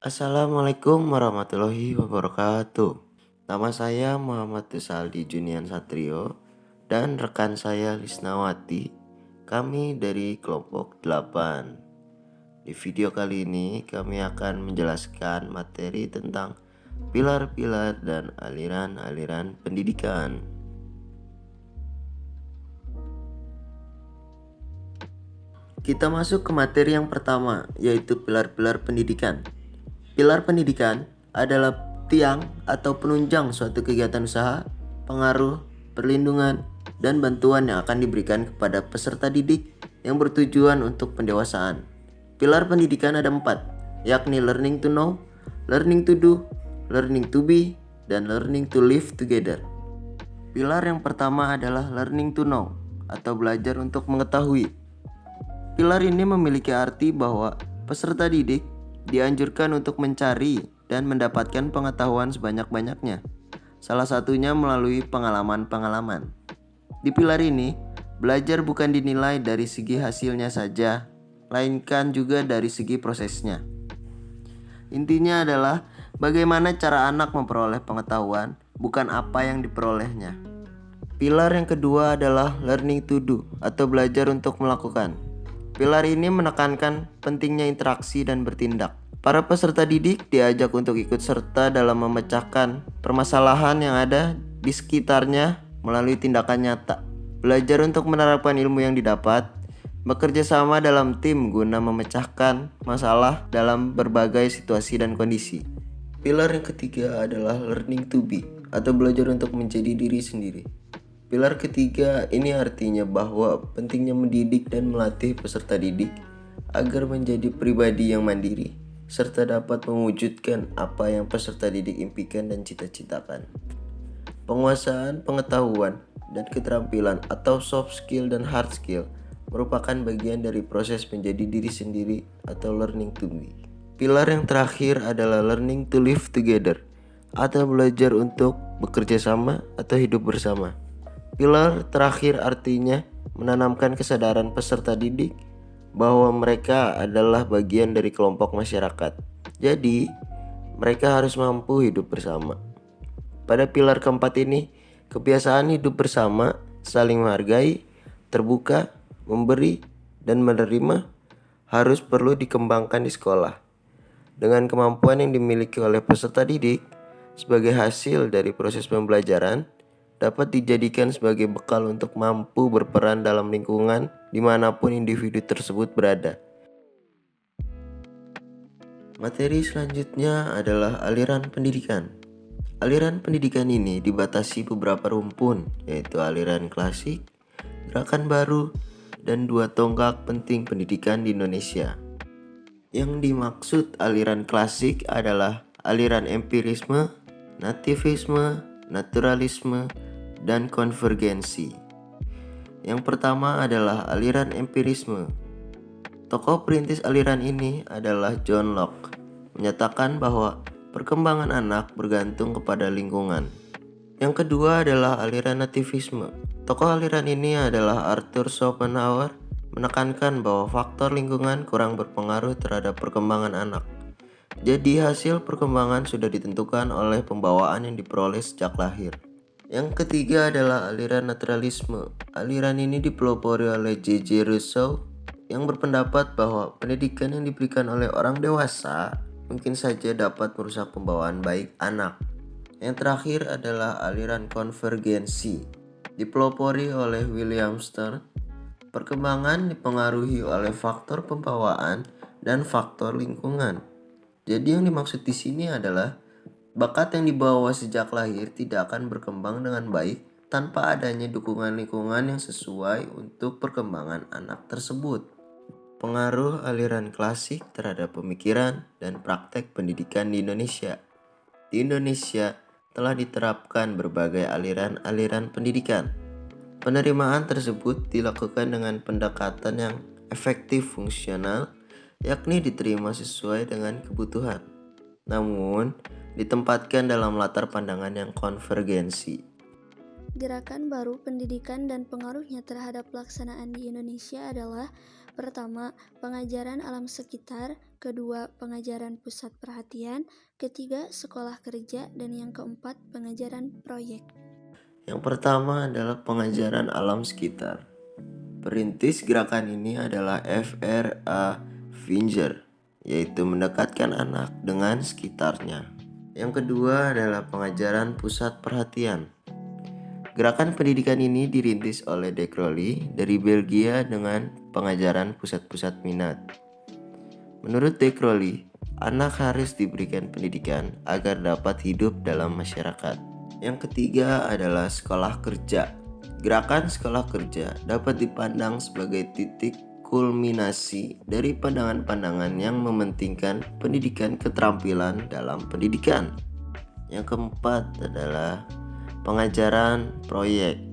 Assalamualaikum warahmatullahi wabarakatuh. Nama saya Muhammad Tusaldi Junian Satrio dan rekan saya Lisnawati. Kami dari kelompok 8. Di video kali ini kami akan menjelaskan materi tentang pilar-pilar dan aliran-aliran pendidikan. Kita masuk ke materi yang pertama, yaitu pilar-pilar pendidikan. Pilar pendidikan adalah tiang atau penunjang suatu kegiatan usaha, pengaruh, perlindungan, dan bantuan yang akan diberikan kepada peserta didik yang bertujuan untuk pendewasaan. Pilar pendidikan ada 4, yakni learning to know, learning to do, learning to be, dan learning to live together. Pilar yang pertama adalah learning to know atau belajar untuk mengetahui. Pilar ini memiliki arti bahwa peserta didik dianjurkan untuk mencari dan mendapatkan pengetahuan sebanyak-banyaknya, salah satunya melalui pengalaman-pengalaman. Di pilar ini, belajar bukan dinilai dari segi hasilnya saja, melainkan juga dari segi prosesnya. Intinya adalah bagaimana cara anak memperoleh pengetahuan, bukan apa yang diperolehnya. Pilar yang kedua adalah learning to do atau belajar untuk melakukan. Pilar ini menekankan pentingnya interaksi dan bertindak. Para peserta didik diajak untuk ikut serta dalam memecahkan permasalahan yang ada di sekitarnya melalui tindakan nyata. Belajar untuk menerapkan ilmu yang didapat, bekerja sama dalam tim guna memecahkan masalah dalam berbagai situasi dan kondisi. Pilar yang ketiga adalah learning to be atau belajar untuk menjadi diri sendiri. Pilar ketiga ini artinya bahwa pentingnya mendidik dan melatih peserta didik agar menjadi pribadi yang mandiri serta dapat mewujudkan apa yang peserta didik impikan dan cita-citakan. Penguasaan pengetahuan dan keterampilan atau soft skill dan hard skill merupakan bagian dari proses menjadi diri sendiri atau learning to be. Pilar yang terakhir adalah learning to live together atau belajar untuk bekerja sama atau hidup bersama. Pilar terakhir artinya menanamkan kesadaran peserta didik bahwa mereka adalah bagian dari kelompok masyarakat. Jadi, mereka harus mampu hidup bersama. Pada pilar keempat ini, kebiasaan hidup bersama, saling menghargai, terbuka, memberi, dan menerima harus perlu dikembangkan di sekolah. Dengan kemampuan yang dimiliki oleh peserta didik sebagai hasil dari proses pembelajaran, dapat dijadikan sebagai bekal untuk mampu berperan dalam lingkungan dimanapun individu tersebut berada. Materi selanjutnya adalah aliran pendidikan. Aliran pendidikan ini dibatasi beberapa rumpun, yaitu aliran klasik, gerakan baru, dan 2 tonggak penting pendidikan di Indonesia. Yang dimaksud aliran klasik adalah aliran empirisme, nativisme, naturalisme, dan konvergensi. Yang pertama adalah aliran empirisme. Tokoh perintis aliran ini adalah John Locke, menyatakan bahwa perkembangan anak bergantung kepada lingkungan. Yang kedua adalah aliran nativisme. Tokoh aliran ini adalah Arthur Schopenhauer, menekankan bahwa faktor lingkungan kurang berpengaruh terhadap perkembangan anak. Jadi hasil perkembangan sudah ditentukan oleh pembawaan yang diperoleh sejak lahir. Yang ketiga adalah aliran naturalisme. Aliran ini dipelopori oleh J.J. Rousseau yang berpendapat bahwa pendidikan yang diberikan oleh orang dewasa mungkin saja dapat merusak pembawaan baik anak. Yang terakhir adalah aliran konvergensi. Dipelopori oleh William Stern. Perkembangan dipengaruhi oleh faktor pembawaan dan faktor lingkungan. Jadi yang dimaksud di sini adalah bakat yang dibawa sejak lahir tidak akan berkembang dengan baik tanpa adanya dukungan lingkungan yang sesuai untuk perkembangan anak tersebut. Pengaruh aliran klasik terhadap pemikiran dan praktek pendidikan di Indonesia. Di Indonesia telah diterapkan berbagai aliran-aliran pendidikan. Penerimaan tersebut dilakukan dengan pendekatan yang efektif fungsional, yakni diterima sesuai dengan kebutuhan. Namun, ditempatkan dalam latar pandangan yang konvergensi. Gerakan baru pendidikan dan pengaruhnya terhadap pelaksanaan di Indonesia adalah: pertama, pengajaran alam sekitar, kedua pengajaran pusat perhatian, ketiga sekolah kerja, dan yang keempat pengajaran proyek. Yang pertama adalah pengajaran alam sekitar. Perintis gerakan ini adalah F.R.A. Finger, yaitu mendekatkan anak dengan sekitarnya. Yang kedua adalah pengajaran pusat perhatian. Gerakan pendidikan ini dirintis oleh De Crowley dari Belgia dengan pengajaran pusat-pusat minat. Menurut De Crowley, anak harus diberikan pendidikan agar dapat hidup dalam masyarakat. Yang ketiga adalah sekolah kerja. Gerakan sekolah kerja dapat dipandang sebagai titik kulminasi dari pandangan-pandangan yang mementingkan pendidikan keterampilan dalam pendidikan. Yang keempat adalah pengajaran proyek.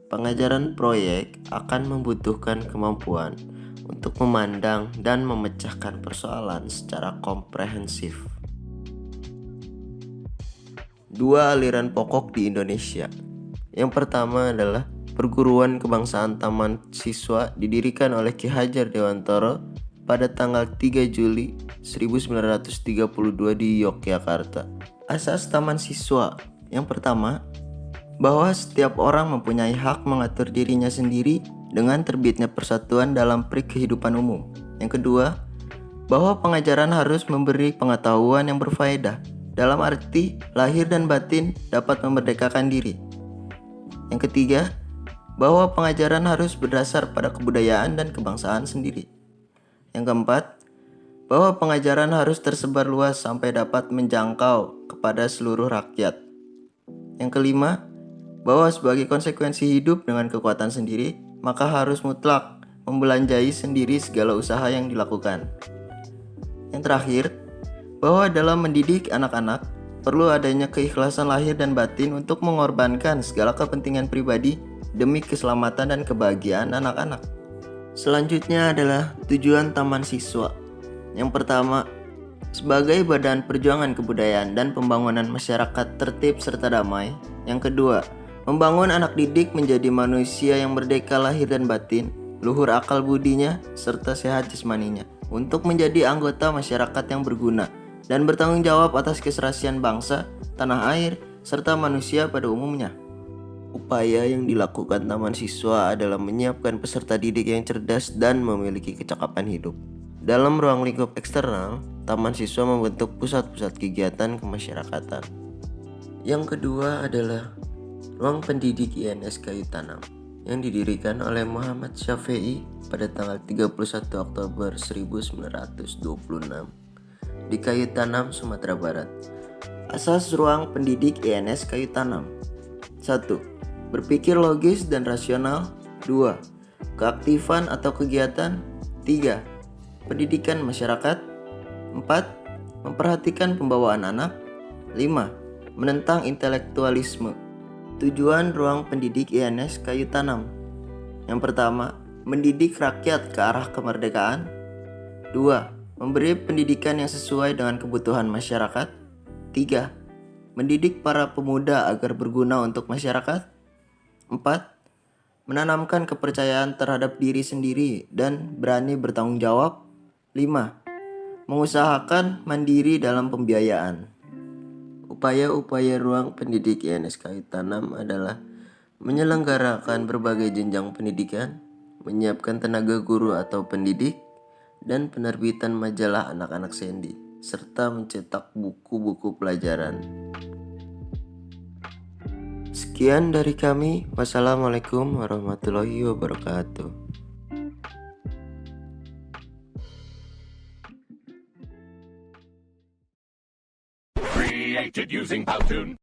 Pengajaran proyek akan membutuhkan kemampuan untuk memandang dan memecahkan persoalan secara komprehensif. Dua aliran pokok di Indonesia. Yang pertama adalah Perguruan Kebangsaan Taman Siswa didirikan oleh Ki Hajar Dewantara pada tanggal 3 Juli 1932 di Yogyakarta. Asas Taman Siswa. Yang pertama, bahwa setiap orang mempunyai hak mengatur dirinya sendiri dengan terbitnya persatuan dalam kehidupan umum. Yang kedua, bahwa pengajaran harus memberi pengetahuan yang berfaedah, dalam arti lahir dan batin dapat memerdekakan diri. Yang ketiga, bahwa pengajaran harus berdasar pada kebudayaan dan kebangsaan sendiri. Yang keempat, bahwa pengajaran harus tersebar luas sampai dapat menjangkau kepada seluruh rakyat. Yang kelima, bahwa sebagai konsekuensi hidup dengan kekuatan sendiri, maka harus mutlak membelanjai sendiri segala usaha yang dilakukan. Yang terakhir, bahwa dalam mendidik anak-anak, perlu adanya keikhlasan lahir dan batin untuk mengorbankan segala kepentingan pribadi demi keselamatan dan kebahagiaan anak-anak. Selanjutnya adalah tujuan Taman Siswa. Yang pertama, sebagai badan perjuangan kebudayaan dan pembangunan masyarakat tertib serta damai. Yang kedua, membangun anak didik menjadi manusia yang merdeka lahir dan batin, luhur akal budinya, serta sehat jasmaninya, untuk menjadi anggota masyarakat yang berguna dan bertanggung jawab atas keserasian bangsa, tanah air, serta manusia pada umumnya. Upaya yang dilakukan Taman Siswa adalah menyiapkan peserta didik yang cerdas dan memiliki kecakapan hidup. Dalam ruang lingkup eksternal, Taman Siswa membentuk pusat-pusat kegiatan kemasyarakatan. Yang kedua adalah Ruang Pendidik INS Kayu Tanam yang didirikan oleh Muhammad Syafi'i pada tanggal 31 Oktober 1926 di Kayu Tanam, Sumatera Barat. Asas Ruang Pendidik INS Kayu Tanam. 1. Berpikir logis dan rasional. 2. Keaktifan atau kegiatan. 3. Pendidikan masyarakat. 4. Memperhatikan pembawaan anak. 5. Menentang intelektualisme. Tujuan Ruang Pendidik INS Kayu Tanam. Yang pertama, mendidik rakyat ke arah kemerdekaan. 2. Memberi pendidikan yang sesuai dengan kebutuhan masyarakat. 3. Mendidik para pemuda agar berguna untuk masyarakat. 4. Menanamkan kepercayaan terhadap diri sendiri dan berani bertanggung jawab. 5. Mengusahakan mandiri dalam pembiayaan. Upaya-upaya Ruang Pendidik INS Kayu Tanam adalah menyelenggarakan berbagai jenjang pendidikan, menyiapkan tenaga guru atau pendidik, dan penerbitan majalah anak-anak sendi, serta mencetak buku-buku pelajaran. Sekian dari kami. Wassalamualaikum warahmatullahi wabarakatuh. Created using Powtoon.